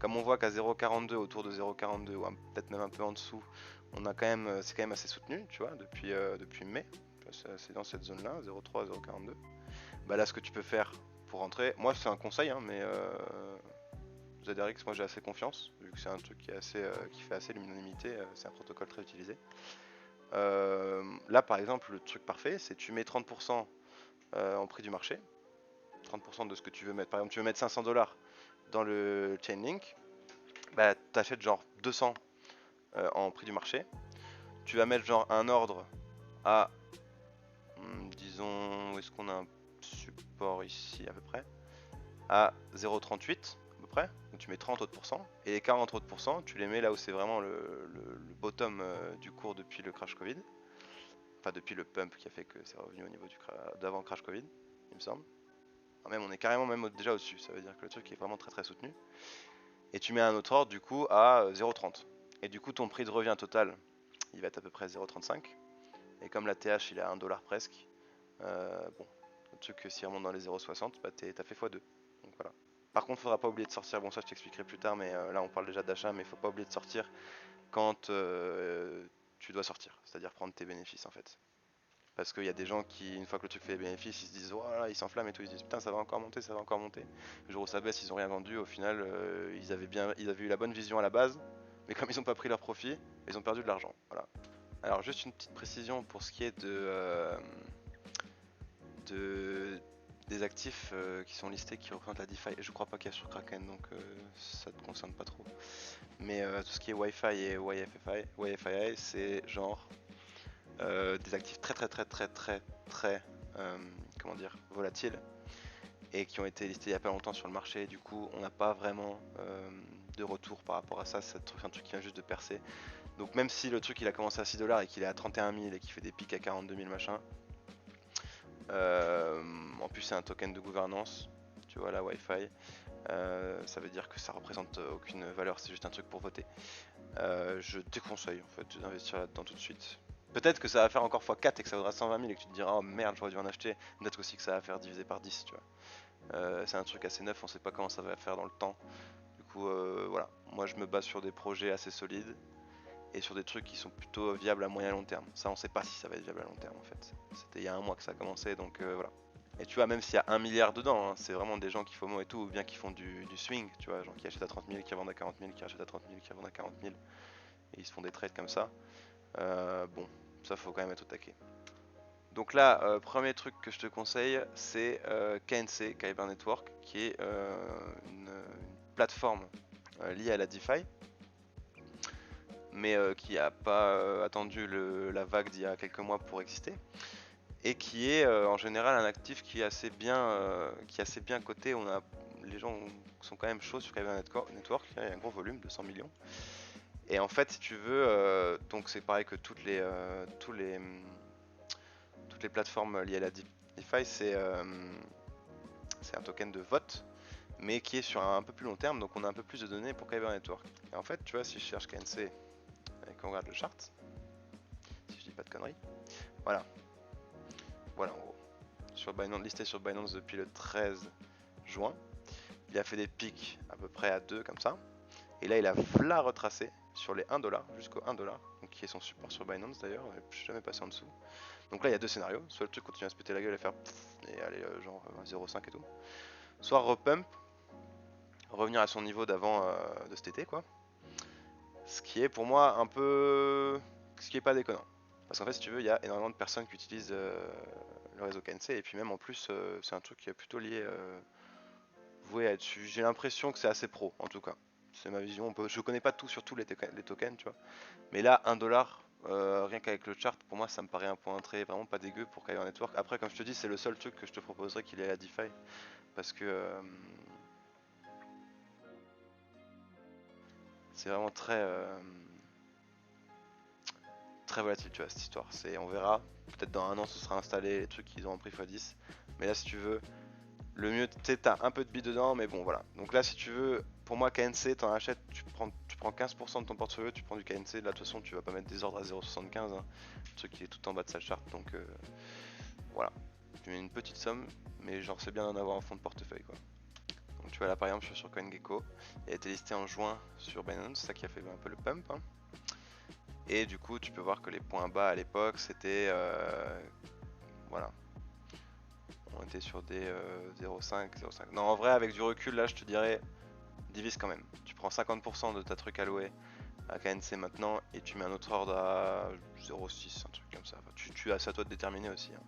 Comme on voit qu'à 0,42, autour de 0,42, ou peut-être même un peu en dessous, on a quand même, c'est quand même assez soutenu, tu vois, depuis mai. C'est dans cette zone-là, 0,3, 0,42. Bah là, ce que tu peux faire pour rentrer, moi c'est un conseil, hein, mais ZRX, moi j'ai assez confiance, vu que c'est un truc qui fait assez l'unanimité, c'est un protocole très utilisé. Là, par exemple, le truc parfait, c'est tu mets 30% en prix du marché, 30% de ce que tu veux mettre. Par exemple, tu veux mettre 500$ dans le Chainlink, bah t'achètes genre 200 en prix du marché. Tu vas mettre genre un ordre à, disons, où est-ce qu'on a un support ici à peu près, à 0,38 à peu près, donc tu mets 30 autres pourcents, et les 40 autres pourcents, tu les mets là où c'est vraiment le bottom du cours depuis le crash Covid, enfin depuis le pump qui a fait que c'est revenu au niveau d'avant crash Covid, il me semble. Enfin, même on est carrément même déjà au-dessus, ça veut dire que le truc est vraiment très très soutenu. Et tu mets un autre ordre du coup à 0,30. Et du coup ton prix de revient total, il va être à peu près 0,35. Et comme la TH il est à 1$ presque, bon, le truc que s'il remonte dans les 0,60, bah t'as fait x2. Donc voilà. Par contre, faudra pas oublier de sortir, bon ça je t'expliquerai plus tard, mais là on parle déjà d'achat, mais il faut pas oublier de sortir quand tu dois sortir, c'est-à-dire prendre tes bénéfices en fait. Parce qu'il y a des gens qui, une fois que le truc fait les bénéfices, ils se disent voilà, ils s'enflamment et tout, ils se disent putain ça va encore monter, ça va encore monter. Le jour où ça baisse, ils ont rien vendu, au final ils avaient eu la bonne vision à la base, mais comme ils ont pas pris leur profit, ils ont perdu de l'argent. Voilà. Alors juste une petite précision pour ce qui est des actifs qui sont listés qui représentent la DeFi. Je crois pas qu'il y a sur Kraken, donc ça te concerne pas trop. Mais tout ce qui est Wi-Fi et YFI, c'est genre des actifs très comment dire, volatiles et qui ont été listés il y a pas longtemps sur le marché. Du coup, on n'a pas vraiment de retour par rapport à ça. C'est un truc qui vient juste de percer. Donc même si le truc il a commencé à 6$ et qu'il est à 31 000 et qu'il fait des pics à 42 000 machin, en plus c'est un token de gouvernance, tu vois la Wi-Fi, ça veut dire que ça représente aucune valeur, c'est juste un truc pour voter. Je te conseille en fait d'investir là-dedans tout de suite. Peut-être que ça va faire encore x4 et que ça vaudra 120 000 et que tu te diras oh merde j'aurais dû en acheter. Peut-être aussi que ça va faire diviser par 10, tu vois. C'est un truc assez neuf, on sait pas comment ça va faire dans le temps. Du coup voilà, moi je me base sur des projets assez solides et sur des trucs qui sont plutôt viables à moyen long terme. Ça on sait pas si ça va être viable à long terme en fait. C'était il y a un mois que ça a commencé, donc voilà. Et tu vois, même s'il y a 1 milliard dedans, hein, c'est vraiment des gens qui FOMO et tout, ou bien qui font du swing, tu vois, genre qui achètent à 30 000, qui revendent à 40 000, qui achètent à 30 000, qui revendent à 40 000, et ils se font des trades comme ça. Bon, ça faut quand même être au taquet. Donc là, premier truc que je te conseille, c'est KNC, Kyber Network, qui est une plateforme liée à la DeFi, mais qui n'a pas attendu la vague d'il y a quelques mois pour exister. et qui est en général un actif qui est assez bien coté. Les gens sont quand même chauds sur Kyber Network, il y a un gros volume, 200 millions. Et en fait, si tu veux, donc c'est pareil que toutes les plateformes liées à la DeFi, c'est un token de vote, mais qui est sur un peu plus long terme, donc on a un peu plus de données pour Kyber Network. Et en fait, tu vois, si je cherche KNC et qu'on regarde le chart, si je dis pas de conneries, voilà, voilà en gros. Sur Binance, listé sur Binance depuis le 13 juin, il a fait des pics à peu près à 2 comme ça, et là il a v'là retracé sur les 1$ jusqu'au 1$, donc qui est son support sur Binance d'ailleurs, je suis jamais passé en dessous. Donc là il y a deux scénarios, soit le truc continue à se péter la gueule et faire et aller genre 0,5 et tout, soit repump, revenir à son niveau d'avant de cet été quoi. Ce qui est pour moi un peu... ce qui est pas déconnant. Parce qu'en fait si tu veux il y a énormément de personnes qui utilisent le réseau KNC et puis même en plus c'est un truc qui est plutôt lié voué à être... J'ai l'impression que c'est assez pro en tout cas. C'est ma vision, je connais pas tout sur tous les tokens tu vois. Mais là 1$, rien qu'avec le chart, pour moi ça me paraît un point d'entrée vraiment pas dégueu pour Kyber Network. Après comme je te dis c'est le seul truc que je te proposerais qu'il ait à la DeFi. Parce que c'est vraiment très volatile tu vois cette histoire. On verra, peut-être dans un an ce sera installé, les trucs ils ont pris x10. Mais là si tu veux, le mieux t'as un peu de billes dedans mais bon voilà. Donc là si tu veux, pour moi KNC t'en achètes, tu prends 15% de ton portefeuille, tu prends du KNC, là de toute façon tu vas pas mettre des ordres à 0,75 hein. Le truc qui est tout en bas de sa charte donc voilà. Tu mets une petite somme mais genre c'est bien d'en avoir en fond de portefeuille quoi. Donc tu vois là par exemple je suis sur CoinGecko, il a été listé en juin sur Binance, ça qui a fait un peu le pump hein. Et du coup tu peux voir que les points bas à l'époque c'était voilà, on était sur des 0,5, 0,5. Non en vrai avec du recul là je te dirais divise quand même. Tu prends 50% de ta truc alloué à KNC maintenant et tu mets un autre ordre à 0,6, un truc comme ça. Enfin, c'est à toi de déterminer aussi hein.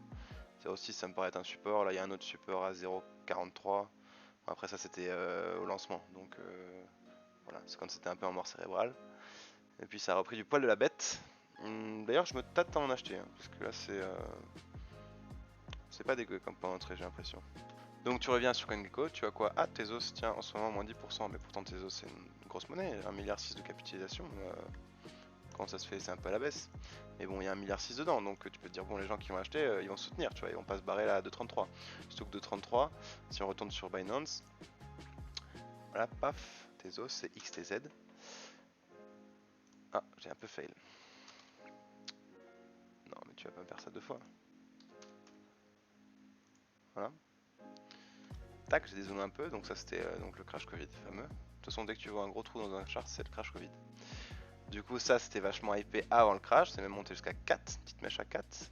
0,6 ça me paraît être un support, là il y a un autre support à 0,43. Après ça c'était au lancement donc voilà, c'est quand c'était un peu en mort cérébrale. Et puis ça a repris du poil de la bête. D'ailleurs je me tâte à en acheter hein, parce que là c'est pas dégueu comme point d'entrée j'ai l'impression. Donc tu reviens sur CoinGecko, tu as quoi? Ah Tezos, tiens en ce moment moins 10%, mais pourtant Tezos c'est une grosse monnaie, 1,6 milliard de capitalisation. Quand ça se fait c'est un peu à la baisse. Mais bon il y a 1,6 milliard dedans, donc tu peux te dire bon les gens qui vont acheter ils vont soutenir, tu vois, ils vont pas se barrer là à 2,33. Surtout que 2,33, si on retourne sur Binance, voilà paf, Tezos c'est XTZ. Ah j'ai un peu fail. Non mais tu vas pas me faire ça deux fois. Voilà. Tac, j'ai dézoomé un peu, donc ça c'était donc le crash Covid fameux. De toute façon dès que tu vois un gros trou dans un chart c'est le crash Covid. Du coup ça c'était vachement hypé avant le crash, c'est même monté jusqu'à 4, petite mèche à 4.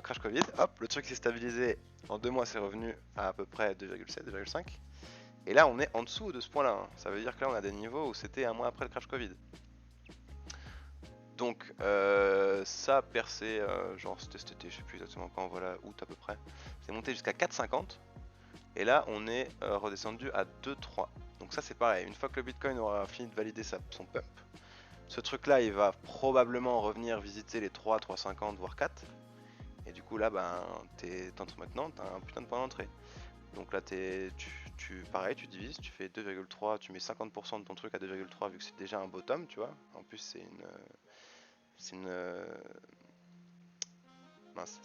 Crash Covid, hop, le truc s'est stabilisé, en 2 mois c'est revenu à peu près 2,7, 2,5. Et là on est en dessous de ce point là, hein. Ça veut dire que là on a des niveaux où c'était un mois après le crash Covid. Donc ça a percé, genre c'était cet été, je sais plus exactement quand, voilà, août à peu près. C'est monté jusqu'à 4,50. Et là on est redescendu à 2,3. Donc ça c'est pareil, une fois que le Bitcoin aura fini de valider son pump, ce truc là il va probablement revenir visiter les 3, 3,50 voire 4. Et du coup là ben t'entres maintenant, t'as un putain de point d'entrée. Donc là pareil tu divises, tu fais 2,3, tu mets 50% de ton truc à 2,3 vu que c'est déjà un bottom tu vois. En plus c'est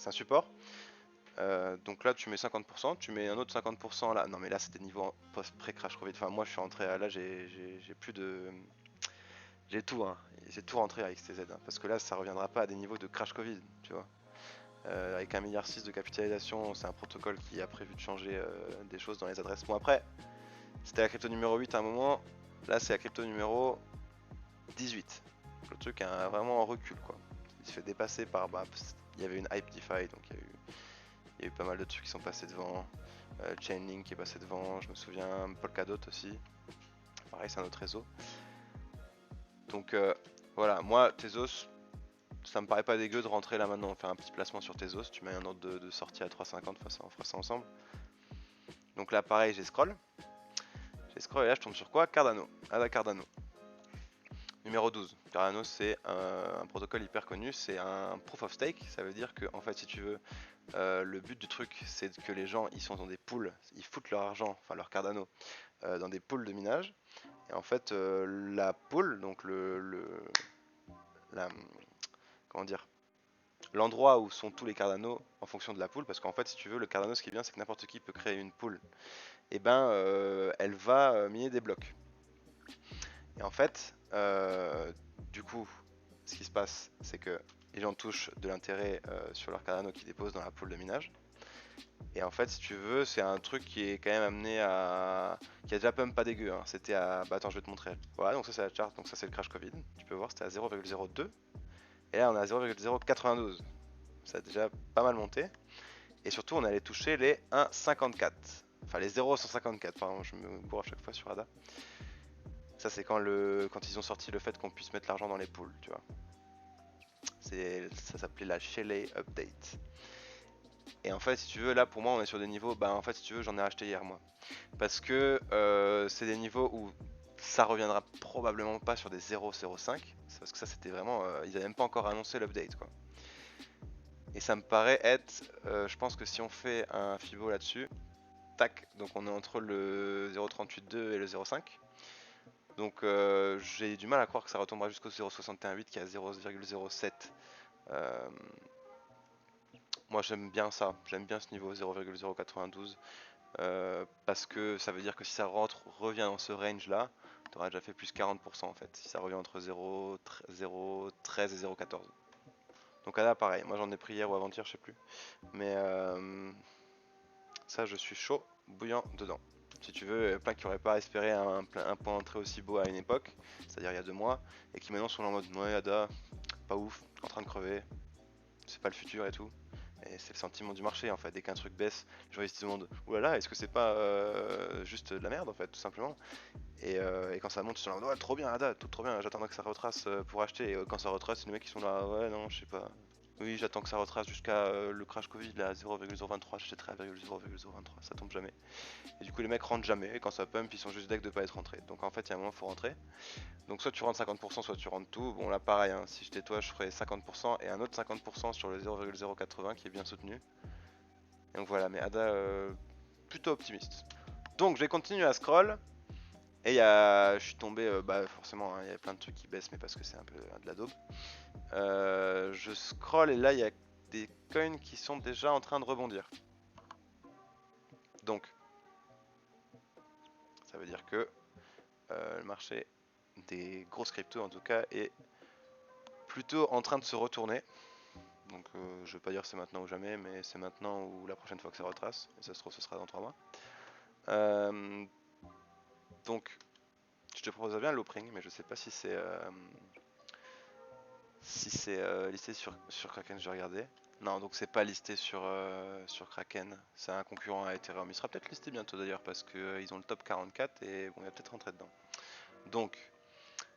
un support. Donc là tu mets 50%, tu mets un autre 50% là. Non mais là c'était niveau pré-crash Covid. Enfin moi je suis rentré là, j'ai plus de... J'ai tout hein. J'ai tout rentré avec XTZ hein, parce que là ça reviendra pas à des niveaux de crash Covid, tu vois. Avec 1,6 milliard de capitalisation, c'est un protocole qui a prévu de changer des choses dans les adresses. Bon après, c'était la crypto numéro 8 à un moment, là c'est la crypto numéro 18. Le truc est vraiment en recul quoi. Il se fait dépasser par... il y avait une hype DeFi, donc il y a eu pas mal de trucs qui sont passés devant. Chainlink qui est passé devant, je me souviens, Polkadot aussi. Pareil, c'est un autre réseau. Donc voilà, moi, Tezos, ça me paraît pas dégueu de rentrer là maintenant, faire un petit placement sur Tezos. Tu mets un ordre de sortie à 3,50, on fera ça ensemble. Donc là, pareil, j'ai scroll. Et là, je tombe sur quoi? Cardano. Ada Cardano. Numéro 12, Cardano c'est un protocole hyper connu, c'est un proof of stake, ça veut dire que en fait si tu veux, le but du truc c'est que les gens ils sont dans des pools, ils foutent leur argent, enfin leur Cardano, dans des pools de minage, et en fait la pool, donc la, comment dire, l'endroit où sont tous les Cardano en fonction de la pool, parce qu'en fait si tu veux le Cardano ce qui est bien c'est que n'importe qui peut créer une pool, et ben elle va miner des blocs. Et en fait, du coup, ce qui se passe, c'est que les gens touchent de l'intérêt sur leur Cardano qu'ils déposent dans la pool de minage. Et en fait, si tu veux, c'est un truc qui est quand même amené à... qui a déjà pump pas dégueu. Hein. C'était à... Bah attends, je vais te montrer. Voilà, donc ça c'est la charte, donc ça c'est le crash Covid. Tu peux voir, c'était à 0,02. Et là, on est à 0,092. Ça a déjà pas mal monté. Et surtout, on allait toucher les 1,54. Enfin, les 0,154, pardon, je me bourre à chaque fois sur ADA. Ça c'est quand ils ont sorti le fait qu'on puisse mettre l'argent dans les pools, tu vois. Ça s'appelait la Shelley Update. Et en fait si tu veux là pour moi on est sur des niveaux, bah en fait si tu veux j'en ai acheté hier moi. Parce que c'est des niveaux où ça reviendra probablement pas sur des 0,05. Parce que ça c'était vraiment, ils avaient même pas encore annoncé l'update quoi. Et ça me paraît être, je pense que si on fait un Fibo là-dessus, tac, donc on est entre le 0,382 et le 0,5. Donc j'ai du mal à croire que ça retombera jusqu'au 0,618 qui est à 0,07. Moi j'aime bien ça, j'aime bien ce niveau 0,092 parce que ça veut dire que si ça revient dans ce range là, tu auras déjà fait plus 40% en fait, si ça revient entre 0,13 et 0,14. Donc là pareil, moi j'en ai pris hier ou avant-hier, je sais plus, mais ça je suis chaud, bouillant dedans. Si tu veux, plein qui n'auraient pas espéré un point d'entrée aussi beau à une époque, c'est-à-dire il y a 2 mois, et qui maintenant sont en mode ouais Ada, pas ouf, en train de crever, c'est pas le futur et tout. Et c'est le sentiment du marché en fait, dès qu'un truc baisse, les gens ils se demandent oulala, est-ce que c'est pas juste de la merde en fait, tout simplement. Et quand ça monte, ils sont là, ouais, trop bien, Ada, tout trop bien, j'attendais que ça retrace pour acheter. Et quand ça retrace, les mecs ils sont là, ouais, non, je sais pas. Oui, j'attends que ça retrace jusqu'à le crash Covid là, à 0,023, j'achèterai à 0,023, ça tombe jamais. Et du coup, les mecs rentrent jamais, et quand ça pump, ils sont juste deck de pas être rentrés. Donc en fait, il y a un moment, faut rentrer. Donc soit tu rentres 50%, soit tu rentres tout. Bon là pareil, hein, si j'étais toi je ferais 50% et un autre 50% sur le 0,080 qui est bien soutenu. Et donc voilà, mais Ada plutôt optimiste. Donc je vais continuer à scroll. Et je suis tombé, bah forcément, hein, il y a plein de trucs qui baissent mais parce que c'est un peu de la daube. Je scroll et là il y a des coins qui sont déjà en train de rebondir. Donc ça veut dire que le marché des grosses cryptos en tout cas est plutôt en train de se retourner. Donc je vais pas dire c'est maintenant ou jamais, mais c'est maintenant ou la prochaine fois que ça retrace. Et ça se trouve ce sera dans 3 mois. Donc je te propose bien l'Opring, mais je sais pas si c'est listé sur Kraken, je vais regarder. Non, donc c'est pas listé sur Kraken, c'est un concurrent à Ethereum. Il sera peut-être listé bientôt d'ailleurs parce qu'ils ont le top 44 et bon, il va peut-être rentrer dedans. Donc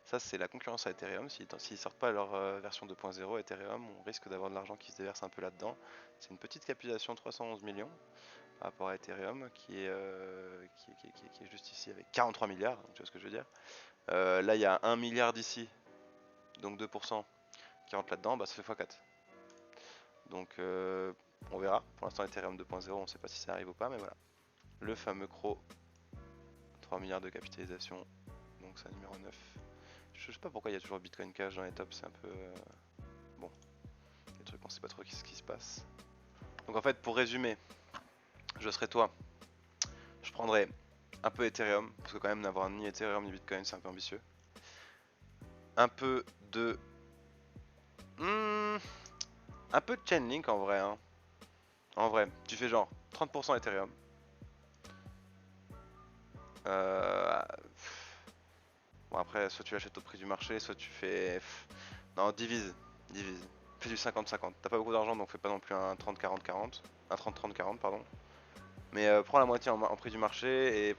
ça c'est la concurrence à Ethereum, s'ils sortent pas leur version 2.0 Ethereum, on risque d'avoir de l'argent qui se déverse un peu là-dedans. C'est une petite capitalisation 311 millions par rapport à Ethereum qui est juste ici avec 43 milliards, tu vois ce que je veux dire. Là il y a 1 milliard d'ici, donc 2% qui rentre là-dedans, bah ça fait x4. Donc on verra, pour l'instant Ethereum 2.0 on sait pas si ça arrive ou pas, mais voilà. Le fameux CRO, 3 milliards de capitalisation, donc c'est numéro 9. Je sais pas pourquoi il y a toujours Bitcoin Cash dans les tops, c'est un peu... bon, les trucs on sait pas trop ce qui se passe. Donc en fait pour résumer, je serais toi, je prendrais un peu Ethereum, parce que quand même n'avoir ni Ethereum ni Bitcoin c'est un peu ambitieux. Un peu de... un peu de Chainlink en vrai, hein. En vrai, tu fais genre 30% Ethereum. Bon après, soit tu l'achètes au prix du marché, soit tu fais... non, divise. Fais du 50-50. T'as pas beaucoup d'argent, donc fais pas non plus un 30-40-40. Un 30-30-40, pardon. Mais prends la moitié en prix du marché et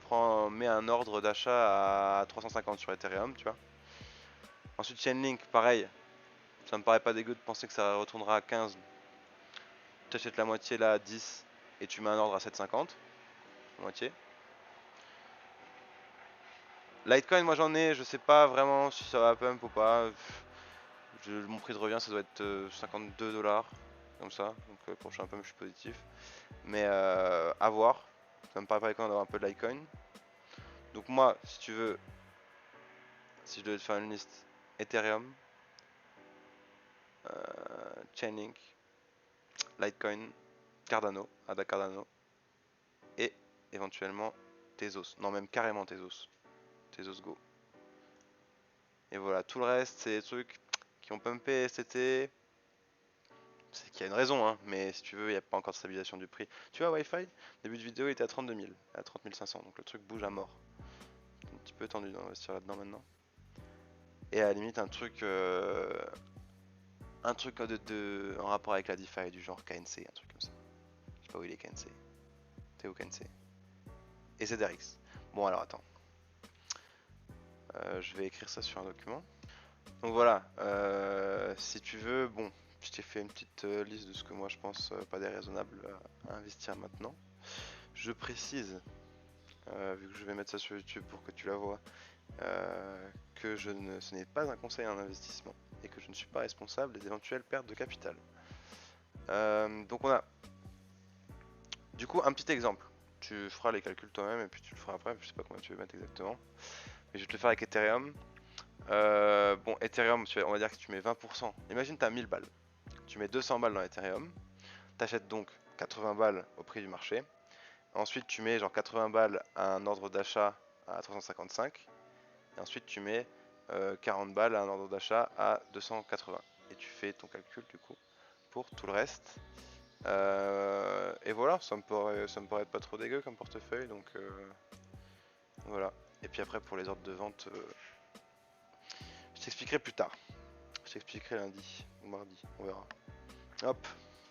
mets un ordre d'achat à 350 sur Ethereum, tu vois. Ensuite Chainlink, pareil. Ça me paraît pas dégueu de penser que ça retournera à 15. Tu achètes la moitié là à 10 et tu mets un ordre à 7,50. La moitié. Litecoin, moi j'en ai, je sais pas vraiment si ça va pump ou pas. Mon prix de revient, ça doit être 52 $, comme ça. Donc prochain pump, je suis positif. Mais à voir. Ça me paraît pas étonnant d'avoir un peu de Litecoin. Donc moi, si tu veux, si je devais te faire une liste, Ethereum, Chainlink, Litecoin, Cardano, ADA Cardano, et éventuellement Tezos. Non, même carrément Tezos. Tezos Go. Et voilà, tout le reste, c'est des trucs qui ont pumpé cet été. C'est qu'il y a une raison, hein, mais si tu veux, il n'y a pas encore de stabilisation du prix. Tu vois, Wi-Fi, début de vidéo, il était à 32 000, à 30 500, donc le truc bouge à mort. C'est un petit peu tendu d'investir là-dedans maintenant. Et à la limite, un truc en rapport avec la DeFi du genre KNC, un truc comme ça. Je sais pas où il est KNC. Théo KNC. Et ZRX. Bon, alors attends. Je vais écrire ça sur un document. Donc voilà, si tu veux, bon, je t'ai fait une petite liste de ce que moi je pense pas déraisonnable à investir maintenant. Je précise, vu que je vais mettre ça sur YouTube pour que tu la vois, que ce n'est pas un conseil en investissement et que je ne suis pas responsable des éventuelles pertes de capital. Donc on a du coup un petit exemple. Tu feras les calculs toi-même et puis tu le feras après, je sais pas combien tu veux mettre exactement. Mais je vais te le faire avec Ethereum. Bon, Ethereum, on va dire que tu mets 20%. Imagine tu as 1000 balles. Tu mets 200 balles dans Ethereum. Tu achètes donc 80 balles au prix du marché. Ensuite, tu mets genre 80 balles à un ordre d'achat à 355. Et ensuite, tu mets 40 balles à un ordre d'achat à 280. Et tu fais ton calcul du coup pour tout le reste. Et voilà, ça me paraît pas trop dégueu comme portefeuille. Donc voilà. Et puis après, pour les ordres de vente, je t'expliquerai plus tard. Je t'expliquerai lundi ou mardi, on verra. Hop,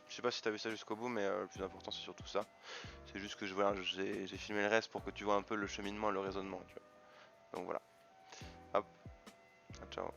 je sais pas si t'as vu ça jusqu'au bout, mais le plus important c'est surtout ça. C'est juste que j'ai filmé le reste pour que tu vois un peu le cheminement et le raisonnement, tu vois. Donc voilà. Hop, ciao.